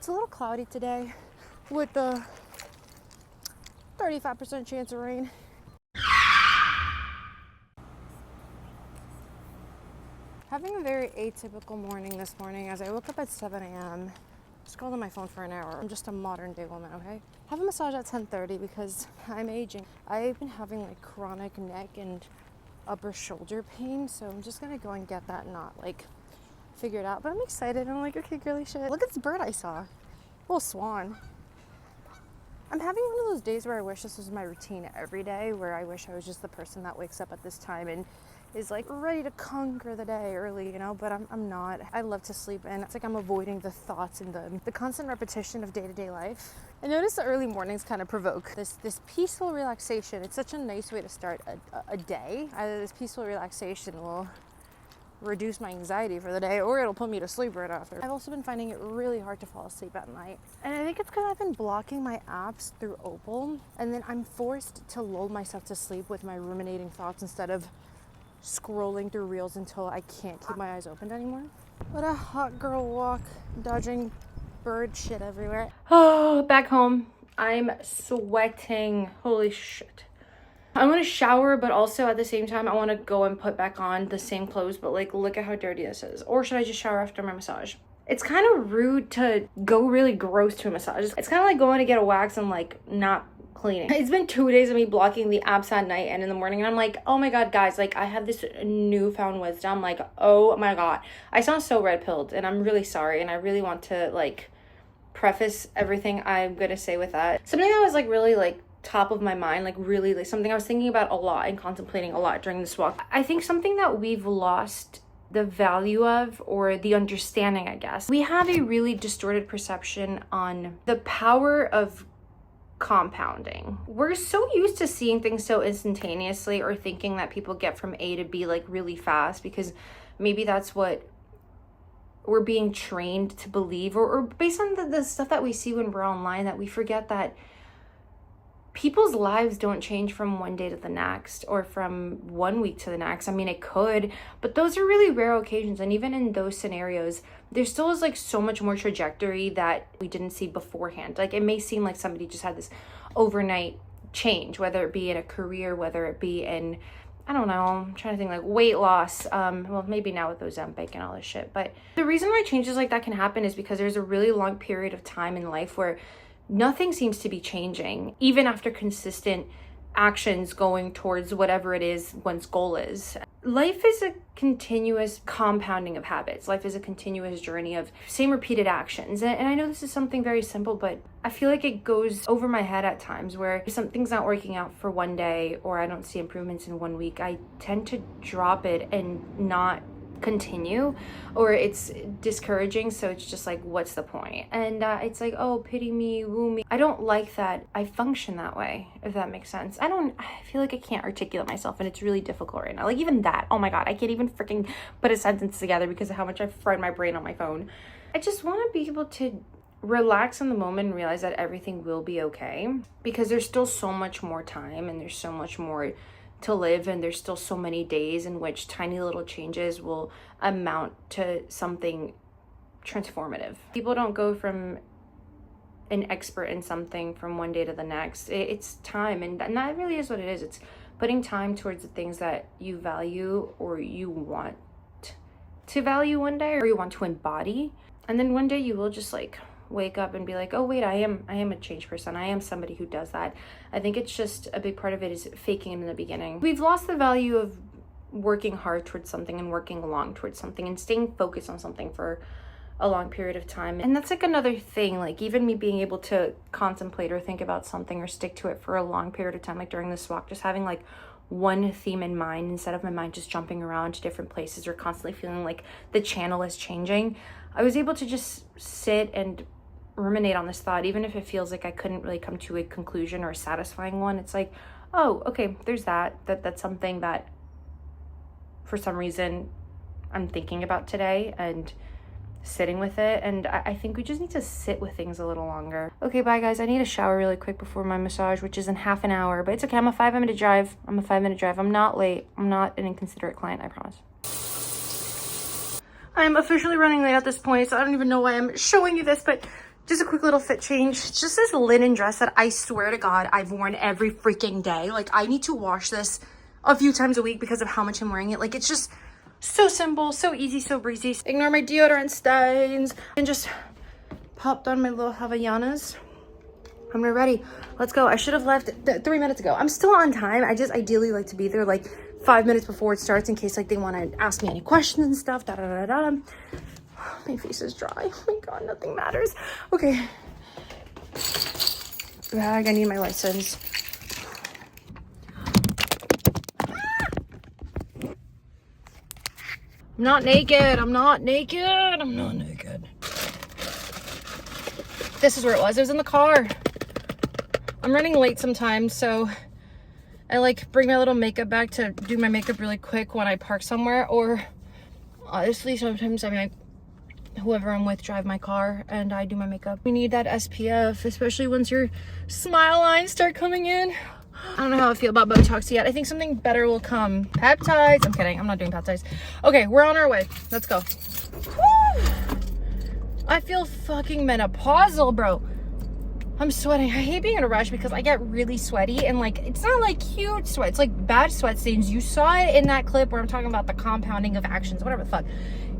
It's a little cloudy today with the 35% chance of rain. Having a very atypical morning this morning as I woke up at 7 a.m. Scrolled on my phone for an hour. I'm just a modern day woman, okay? Have a massage at 10:30 because I'm aging. I've been having like chronic neck and upper shoulder pain, so I'm just gonna go and get that figured out. But I'm excited. I'm like, okay, girly shit. Look at this bird I saw. Little swan. I'm having one of those days where I wish this was my routine every day, where I wish I was just the person that wakes up at this time and is like ready to conquer the day early, but I'm not. I love to sleep in. It's like I'm avoiding the thoughts and the constant repetition of day-to-day life. I notice the early mornings kind of provoke this peaceful relaxation. It's such a nice way to start a day. Either this peaceful relaxation will reduce my anxiety for the day, or it'll put me to sleep right after. I've also been finding it really hard to fall asleep at night. And I think it's because I've been blocking my apps through Opal, and then I'm forced to lull myself to sleep with my ruminating thoughts instead of scrolling through reels until I can't keep my eyes open anymore. What a hot girl walk, dodging bird shit everywhere. Oh, back home. I'm sweating. Holy shit. I want to shower, but also at the same time, I want to go and put back on the same clothes, but look at how dirty this is. Or should I just shower after my massage? It's kind of rude to go really gross to a massage. It's kind of like going to get a wax and not cleaning. It's been 2 days of me blocking the apps at night and in the morning, and I'm like, oh my god, guys, I have this newfound wisdom. Oh my god. I sound so red-pilled, and I'm really sorry, and I really want to preface everything I'm gonna say with that. Something that was really top of my mind, really something I was thinking about a lot and contemplating a lot during this walk. I think something that we've lost the value of, or the understanding, I guess. We have a really distorted perception on the power of compounding. We're so used to seeing things so instantaneously, or thinking that people get from A to B really fast, because maybe that's what we're being trained to believe, or based on the stuff that we see when we're online, that we forget that people's lives don't change from one day to the next, or from 1 week to the next. I mean, it could, but those are really rare occasions. And even in those scenarios, there still is so much more trajectory that we didn't see beforehand. It may seem like somebody just had this overnight change, whether it be in a career, whether it be in, I don't know, I'm trying to think, weight loss. Well, maybe now with Ozempic and all this shit. But the reason why changes like that can happen is because there's a really long period of time in life where nothing seems to be changing, even after consistent actions going towards whatever it is one's goal is. Life is a continuous compounding of habits. Life is a continuous journey of same repeated actions. And I know this is something very simple, but I feel like it goes over my head at times, where if something's not working out for one day, or I don't see improvements in 1 week, I tend to drop it and not continue, or it's discouraging, so it's just what's the point? And it's oh, pity me, woo me. I don't like that I function that way, if that makes sense. I feel like I can't articulate myself, and it's really difficult right now. Even that, oh my god, I can't even freaking put a sentence together because of how much I've fried my brain on my phone. I just want to be able to relax in the moment and realize that everything will be okay, because there's still so much more time, and there's so much more to live, and there's still so many days in which tiny little changes will amount to something transformative. People don't go from an expert in something from one day to the next. It's time, and that really is what it is. It's putting time towards the things that you value, or you want to value one day, or you want to embody, and then one day you will just wake up and be oh wait, I am a changed person. I am somebody who does that. I think it's just a big part of it is faking it in the beginning. We've lost the value of working hard towards something, and working along towards something, and staying focused on something for a long period of time. And that's another thing, even me being able to contemplate or think about something or stick to it for a long period of time, during this walk, just having one theme in mind, instead of my mind just jumping around to different places, or constantly feeling the channel is changing. I was able to just sit and ruminate on this thought, even if it feels like I couldn't really come to a conclusion or a satisfying one. It's oh, okay, there's that's something that for some reason I'm thinking about today, and sitting with it. And I think we just need to sit with things a little longer. Okay, bye guys. I need a shower really quick before my massage, which is in half an hour, but it's okay. I'm a 5-minute drive. I'm not late. I'm not an inconsiderate client, I promise. I'm officially running late at this point, so I don't even know why I'm showing you this, but Just a quick little fit change. It's just this linen dress that I swear to God, I've worn every freaking day. Like, I need to wash this a few times a week because of how much I'm wearing it. Like, it's just so simple, so easy, so breezy. Ignore my deodorant stains. And just popped on my little Havaianas. I'm ready. Let's go. I should have left 3 minutes ago. I'm still on time. I just ideally like to be there like 5 minutes before it starts in case like they want to ask me any questions and stuff. Da da da da. My face is dry. Oh my God, nothing matters. Okay. Bag, I need my license. I'm not naked. I'm not naked. I'm not naked. This is where it was. It was in the car. I'm running late sometimes, so I like bring my little makeup bag to do my makeup really quick when I park somewhere, or honestly, sometimes I mean, whoever I'm with drive my car and I do my makeup. We need that SPF, especially once your smile lines start coming in. I don't know how I feel about Botox yet. I think something better will come. Peptides. I'm kidding. I'm not doing peptides. Okay, we're on our way. Let's go. Woo! I feel fucking menopausal, bro. I'm sweating. I hate being in a rush because I get really sweaty, and like, it's not like huge sweat. It's like bad sweat stains. You saw it in that clip where I'm talking about the compounding of actions, whatever the fuck.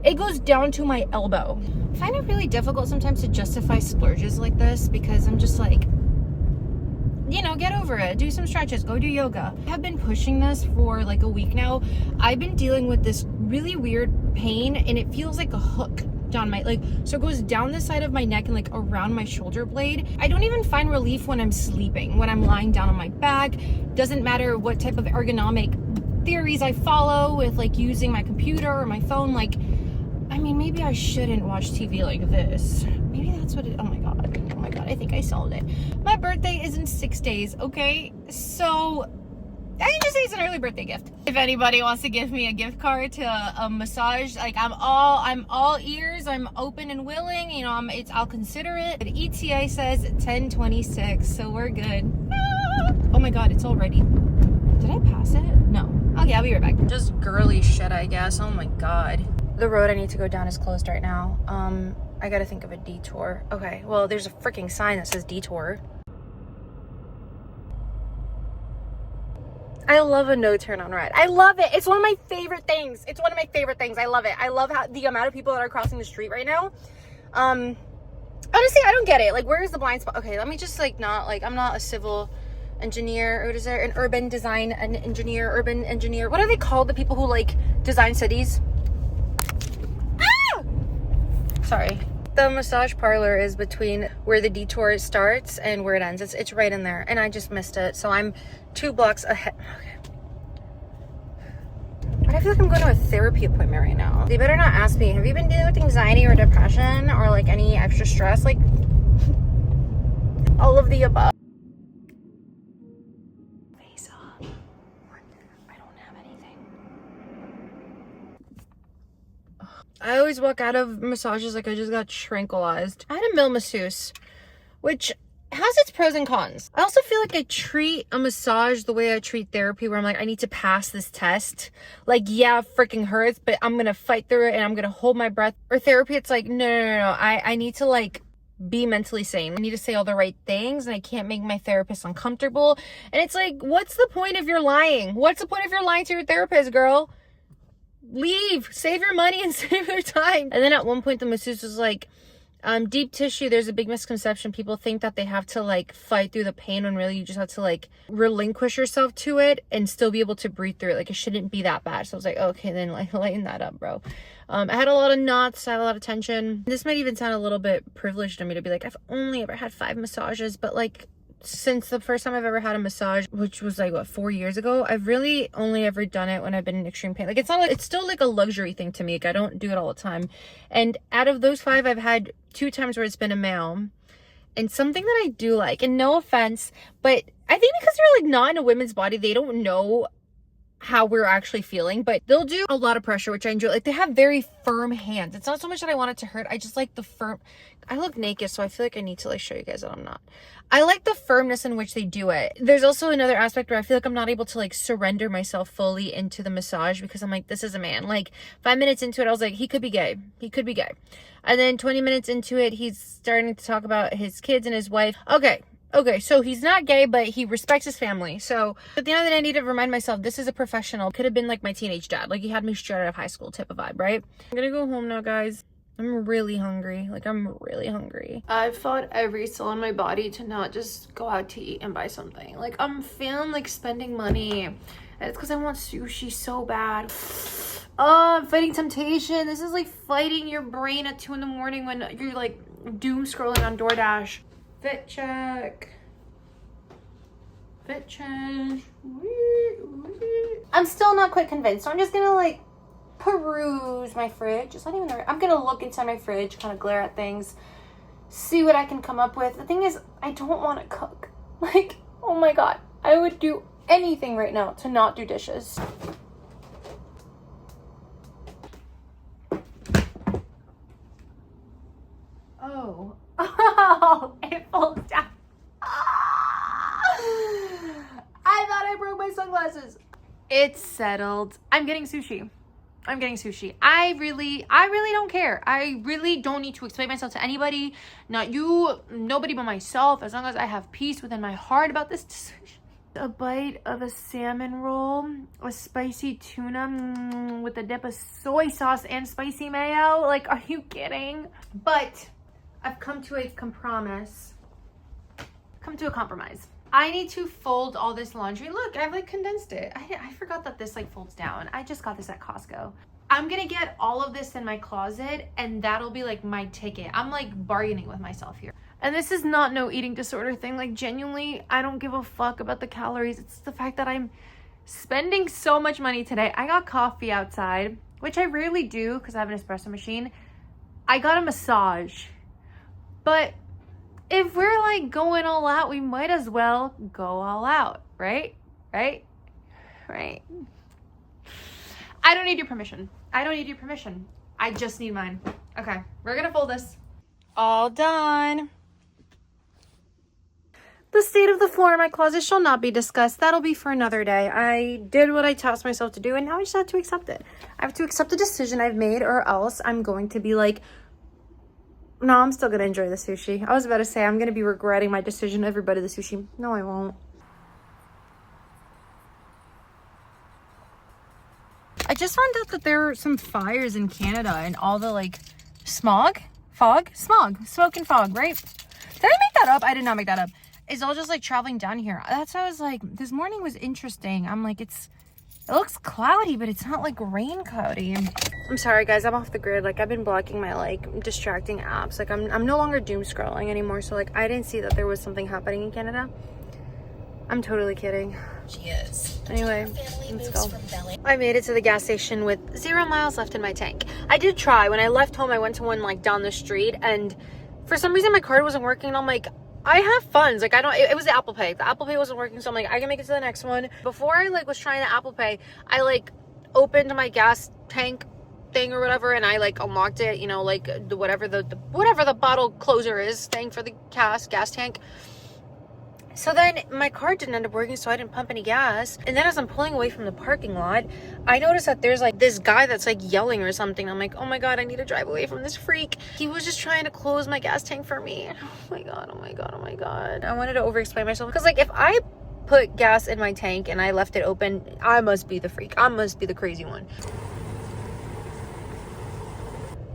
It goes down to my elbow. I find it really difficult sometimes to justify splurges like this because I'm just like, you know, get over it. Do some stretches. Go do yoga. I have been pushing this for like a week now. I've been dealing with this really weird pain, and it feels like a hook down my, like, so it goes down the side of my neck and like around my shoulder blade. I don't even find relief when I'm sleeping, when I'm lying down on my back. Doesn't matter what type of ergonomic theories I follow with like using my computer or my phone. Like, I mean, maybe I shouldn't watch TV like this. Maybe that's what it, oh my God. Oh my God, I think I solved it. My birthday is in 6 days, okay? So I can just say it's an early birthday gift. If anybody wants to give me a gift card to a massage, like I'm all ears. I'm open and willing. You know, I'll consider it. But ETA says 10:26, so we're good. Ah! Oh my God, it's all ready. Did I pass it? No. Okay, I'll be right back. Just girly shit, I guess. Oh my God. The road I need to go down is closed right now. I gotta think of a detour. Okay, well, there's a freaking sign that says detour. I love a no turn on red. I love it. It's one of my favorite things. It's one of my favorite things. I love it. I love how the amount of people that are crossing the street right now. Honestly, I don't get it. Like, where is the blind spot? Okay, let me just like not like, I'm not a civil engineer, or what is there? An urban design, an engineer, urban engineer. What are they called? The people who like design cities? Ah! Sorry. The massage parlor is between where the detour starts and where it ends. It's right in there, and I just missed it. So I'm 2 blocks ahead. Okay. But I feel like I'm going to a therapy appointment right now. They better not ask me, have you been dealing with anxiety or depression or like any extra stress? Like, all of the above. Face off. I don't have anything. I always walk out of massages like I just got tranquilized. I had a male masseuse, which has its pros and cons. I also feel like I treat a massage the way I treat therapy, where I'm like, I need to pass this test. Like, yeah, it freaking hurts, but I'm gonna fight through it and I'm gonna hold my breath. Or therapy, it's like, no. I need to like be mentally sane. I need to say all the right things, and I can't make my therapist uncomfortable. And it's like, what's the point if you're lying? What's the point if you're lying to your therapist, girl? Leave, save your money and save your time. And then at one point the masseuse was like, deep tissue, there's a big misconception. People think that they have to like fight through the pain, when really you just have to like relinquish yourself to it and still be able to breathe through it. Like, it shouldn't be that bad. So I was like, okay, then like lighten that up, bro. I had a lot of knots, I had a lot of tension. This might even sound a little bit privileged to me to be like, I've only ever had 5 massages, but like, since the first time I've ever had a massage, which was like, what, 4 years ago, I've really only ever done it when I've been in extreme pain. Like, it's not like, it's still like a luxury thing to me. Like, I don't do it all the time. And out of those 5, I've had 2 times where it's been a male. And something that I do like, and no offense, but I think because they're like not in a women's body, they don't know how we're actually feeling, but they'll do a lot of pressure, which I enjoy. Like, they have very firm hands. It's not so much that I want it to hurt. I just like the firm, I look naked, so I feel like I need to like show you guys that I'm not. I like the firmness in which they do it. There's also another aspect where I feel like I'm not able to like surrender myself fully into the massage because I'm like, this is a man. Like 5 minutes into it, I was like, he could be gay. He could be gay. And then 20 minutes into it, he's starting to talk about his kids and his wife. Okay, so he's not gay, but he respects his family. So at the end of the day, I need to remind myself, this is a professional. Could have been like my teenage dad. Like he had me straight out of high school type of vibe, right? I'm gonna go home now, guys. I'm really hungry. Like, I'm really hungry. I've fought every cell in my body to not just go out to eat and buy something. Like, I'm feeling like spending money. And it's because I want sushi so bad. Oh, I'm fighting temptation. This is like fighting your brain at 2 in the morning when you're like doom scrolling on DoorDash. Fit check. Fit check. I'm still not quite convinced. So I'm just gonna like peruse my fridge. It's not even there. I'm gonna look inside my fridge, kind of glare at things, see what I can come up with. The thing is, I don't want to cook. Like, oh my god, I would do anything right now to not do dishes. Oh, it falls down. I thought I broke my sunglasses. It's settled. I'm getting sushi. I really don't care. I really don't need to explain myself to anybody. Not you, nobody but myself. As long as I have peace within my heart about this decision. A bite of a salmon roll, a spicy tuna with a dip of soy sauce and spicy mayo. Like, are you kidding? But I've come to a compromise. I need to fold all this laundry. Look, I've like condensed it. I forgot that this like folds down. I just got this at Costco. I'm gonna get all of this in my closet and that'll be like my ticket. I'm like bargaining with myself here. And this is not no eating disorder thing. Like genuinely, I don't give a fuck about the calories. It's the fact that I'm spending so much money today. I got coffee outside, which I rarely do because I have an espresso machine. I got a massage. But if we're like going all out, we might as well go all out, right? I don't need your permission. I just need mine. Okay, we're gonna fold this. All done. The state of the floor in my closet shall not be discussed. That'll be for another day. I did what I tasked myself to do, and now I just have to accept it. I have to accept the decision I've made, or else I'm going to be like, no, I'm still gonna enjoy the sushi. I was about to say I'm gonna be regretting my decision every bite of the sushi. No, I won't. I just found out that there are some fires in Canada and all the like smoke and fog, right? Did I make that up? I did not make that up. It's all just like traveling down here. That's why I was like, this morning was interesting. I'm like, it looks cloudy, but it's not like rain cloudy. I'm sorry guys, I'm off the grid. Like I've been blocking my like distracting apps. Like I'm no longer doom scrolling anymore. So like I didn't see that there was something happening in Canada. I'm totally kidding. She is. Anyway, let's go. I made it to the gas station with 0 miles left in my tank. I did try. When I left home, I went to one like down the street, and for some reason my card wasn't working. And I'm like, I have funds. Like I don't. It was the Apple Pay. The Apple Pay wasn't working, so I'm like, I can make it to the next one. Before I like was trying the Apple Pay, I like opened my gas tank thing or whatever, and I like unlocked it. You know, like the whatever the bottle closer is thing for the gas tank. So then my car didn't end up working, so I didn't pump any gas. And then as I'm pulling away from the parking lot, I noticed that there's like this guy that's like yelling or something. I'm like, oh my god, I need to drive away from this freak. He was just trying to close my gas tank for me. Oh my god. I wanted to over-explain myself because like if I put gas in my tank and I left it open, I must be the freak. I must be the crazy one.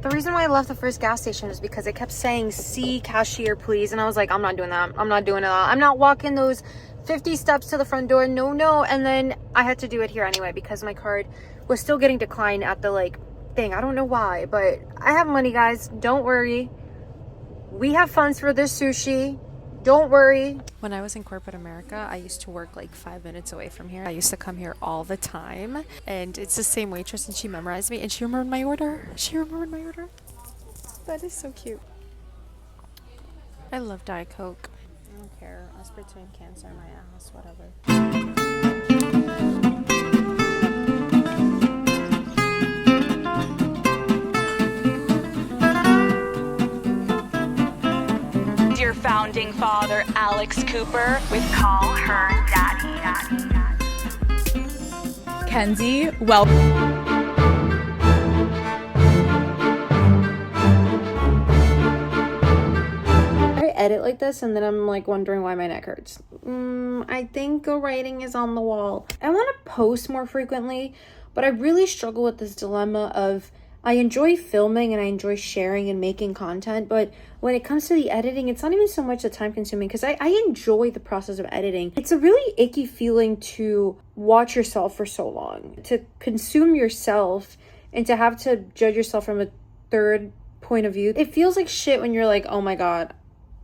The reason why I left the first gas station is because it kept saying, "See cashier, please." And I was like, I'm not doing that. I'm not walking those 50 steps to the front door. No. And then I had to do it here anyway because my card was still getting declined at the like thing. I don't know why, but I have money, guys. Don't worry. We have funds for this sushi. Don't worry. When I was in corporate America, I used to work like 5 minutes away from here. I used to come here all the time, and it's the same waitress, and she memorized me, and she remembered my order. That is so cute. I love Diet Coke. I don't care. Aspartame cancer in my ass, whatever. your founding father, Alex Cooper, with Call Her Daddy. Kenzie, well. I edit like this and then I'm like wondering why my neck hurts. I think a writing is on the wall. I want to post more frequently, but I really struggle with this dilemma of I enjoy filming and I enjoy sharing and making content, but when it comes to the editing, it's not even so much the time consuming because I enjoy the process of editing. It's a really icky feeling to watch yourself for so long, to consume yourself and to have to judge yourself from a third point of view. It feels like shit when you're like, oh my God,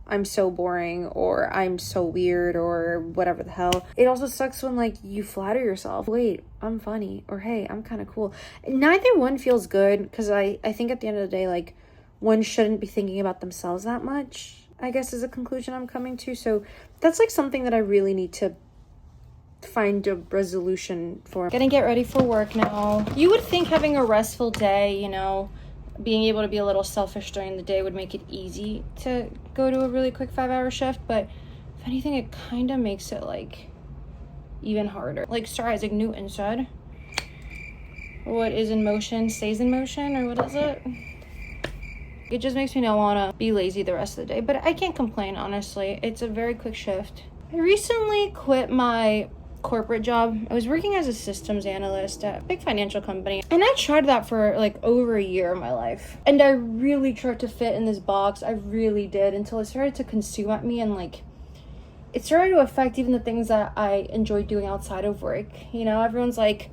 I'm so boring or I'm so weird or whatever the hell. It also sucks when like you flatter yourself. Wait, I'm funny, or hey, I'm kind of cool. Neither one feels good because I think at the end of the day, like one shouldn't be thinking about themselves that much, I guess is a conclusion I'm coming to. So that's like something that I really need to find a resolution for. Gonna get ready for work now. You would think having a restful day, you know, being able to be a little selfish during the day would make it easy to go to a really quick 5-hour shift, but if anything, it kind of makes it like even harder. Like Sir Isaac Newton said, what is in motion stays in motion, or what is it? It just makes me not want to be lazy the rest of the day, but I can't complain, honestly. It's a very quick shift. I recently quit my corporate job. I was working as a systems analyst at a big financial company, and I tried that for like over a year of my life, and I really tried to fit in this box. I really did, until it started to consume at me, and like it started to affect even the things that I enjoyed doing outside of work. You know, everyone's like,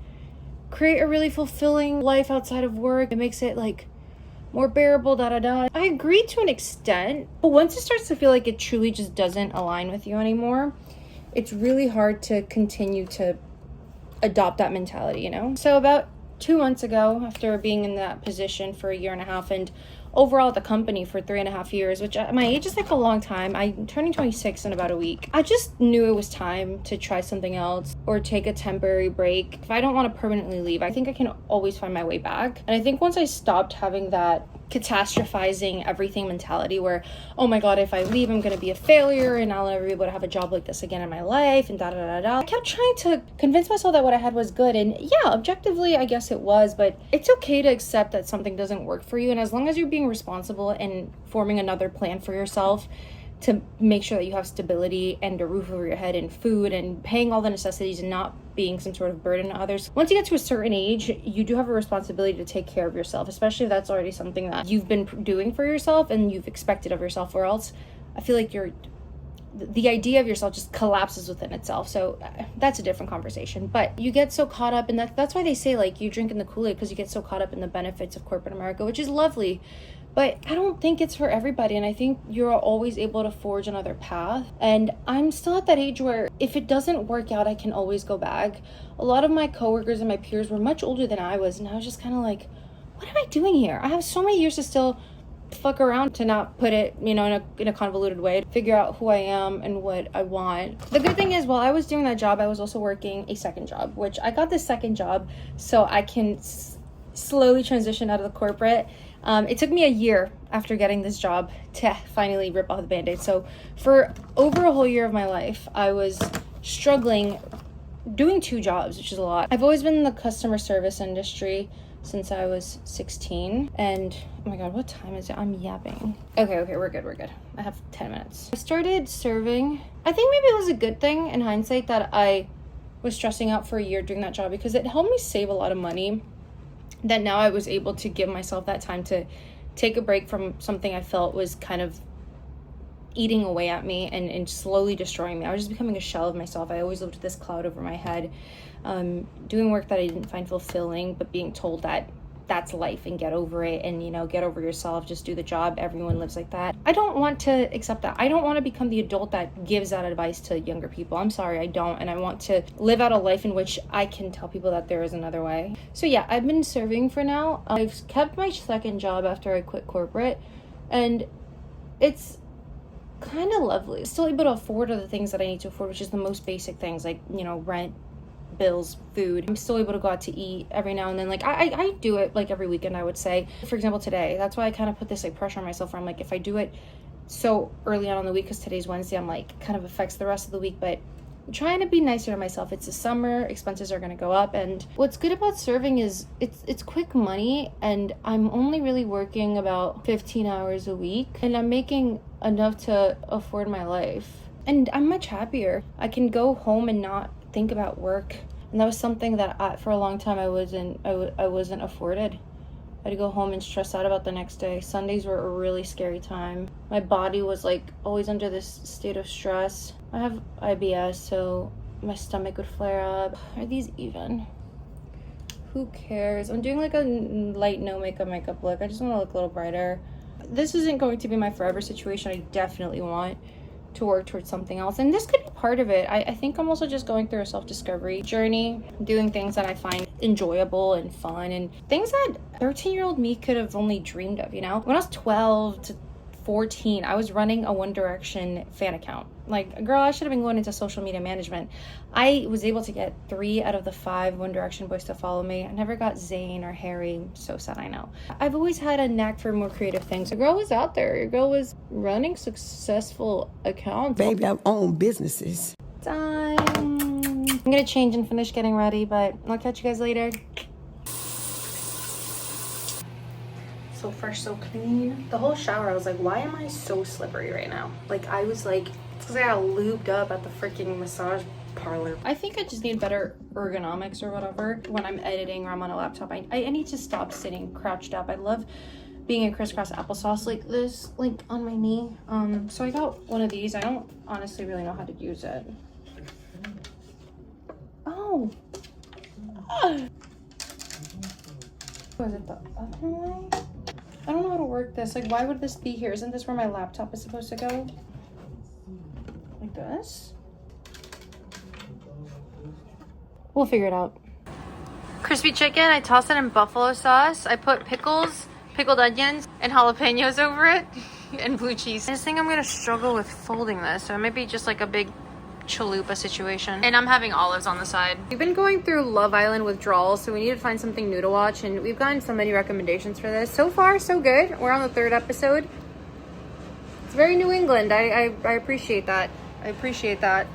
create a really fulfilling life outside of work. It makes it like more bearable, I agree to an extent, but once it starts to feel like it truly just doesn't align with you anymore, it's really hard to continue to adopt that mentality, you know? So about 2 months ago, after being in that position for a year and a half and overall at the company for 3.5 years, which at my age is like a long time. I'm turning 26 in about a week. I just knew it was time to try something else or take a temporary break. If I don't want to permanently leave, I think I can always find my way back. And I think once I stopped having that catastrophizing everything mentality where, oh my God, if I leave, I'm going to be a failure and I'll never be able to have a job like this again in my life and I kept trying to convince myself that what I had was good. And yeah, objectively, I guess it was, but it's okay to accept that something doesn't work for you. And as long as you're being responsible and forming another plan for yourself to make sure that you have stability and a roof over your head and food and paying all the necessities and not being some sort of burden to others. Once you get to a certain age, you do have a responsibility to take care of yourself, especially if that's already something that you've been doing for yourself and you've expected of yourself, or else I feel like the idea of yourself just collapses within itself. So that's a different conversation. But you get so caught up, and that's why they say like you drink in the Kool-Aid, because you get so caught up in the benefits of corporate America, which is lovely. But I don't think it's for everybody, and I think you're always able to forge another path. And I'm still at that age where if it doesn't work out, I can always go back. A lot of my coworkers and my peers were much older than I was, and I was just kind of like, what am I doing here? I have so many years to still fuck around, to not put it, you know, in a convoluted way, figure out who I am and what I want. The good thing is, while I was doing that job, I was also working a second job, which I got this second job so I can slowly transition out of the corporate. It took me a year after getting this job to finally rip off the Band-Aid. So for over a whole year of my life, I was struggling doing 2 jobs, which is a lot. I've always been in the customer service industry since I was 16. And oh my God, what time is it? I'm yapping. Okay, we're good. I have 10 minutes. I started serving. I think maybe it was a good thing in hindsight that I was stressing out for a year doing that job, because it helped me save a lot of money. That now I was able to give myself that time to take a break from something I felt was kind of eating away at me and slowly destroying me. I was just becoming a shell of myself. I always lived with this cloud over my head, doing work that I didn't find fulfilling, but being told that that's life and get over it, and, you know, get over yourself, just do the job. Everyone lives like that. I don't want to accept that. I don't want to become the adult that gives that advice to younger people. I'm sorry, I don't. And I want to live out a life in which I can tell people that there is another way. So yeah, I've been serving for now. I've kept my second job after I quit corporate, and it's kind of lovely. Still able to afford other things that I need to afford, which is the most basic things, like, you know, rent, bills, food. I'm still able to go out to eat every now and then. Like I do it like every weekend, I would say. For example, today, that's why I kind of put this like pressure on myself where I'm like, if I do it so early on in the week because today's Wednesday. I'm like, kind of affects the rest of the week, but I'm trying to be nicer to myself. It's the summer, expenses are going to go up, and what's good about serving is it's quick money, and I'm only really working about 15 hours a week, and I'm making enough to afford my life, and I'm much happier. I can go home and not think about work, and that was something that for a long time I wasn't afforded. I had to go home and stress out about the next day. Sundays were a really scary time. My body was like always under this state of stress. I have IBS, so my stomach would flare up. Are these even? Who cares? I'm doing like a light no makeup look. I just want to look a little brighter. This isn't going to be my forever situation. I definitely want to work towards something else, and this could be part of it. I think I'm also just going through a self-discovery journey, doing things that I find enjoyable and fun, and things that 13-year-old me could have only dreamed of, you know? When I was 12 to 14, I was running a One Direction fan account. Like, girl, I should have been going into social media management. I was able to get 3 out of the 5 One Direction boys to follow me. I never got Zayn or Harry. So sad, I know. I've always had a knack for more creative things. The girl was out there. Your girl was running successful accounts. Baby, I've owned businesses. Time. I'm gonna change and finish getting ready, but I'll catch you guys later. So fresh, so clean. The whole shower, I was like, why am I so slippery right now? Like, I was like, it's because I got lubed up at the freaking massage parlor. I think I just need better ergonomics or whatever when I'm editing or I'm on a laptop. I need to stop sitting crouched up. I love being in crisscross applesauce like this, like on my knee. So I got one of these. I don't honestly really know how to use it. Oh. Was it the other way? I don't know how to work this. Like, why would this be here? Isn't this where my laptop is supposed to go? Like this? We'll figure it out. Crispy chicken, I tossed it in buffalo sauce. I put pickles, pickled onions, and jalapenos over it, and blue cheese. I just think I'm gonna struggle with folding this, so it might be just like a big chalupa situation. And I'm having olives on the side. We've been going through Love Island withdrawals, so we need to find something new to watch, and we've gotten so many recommendations for this. So far, so good. We're on the 3rd episode. It's very New England. I appreciate that. I appreciate that.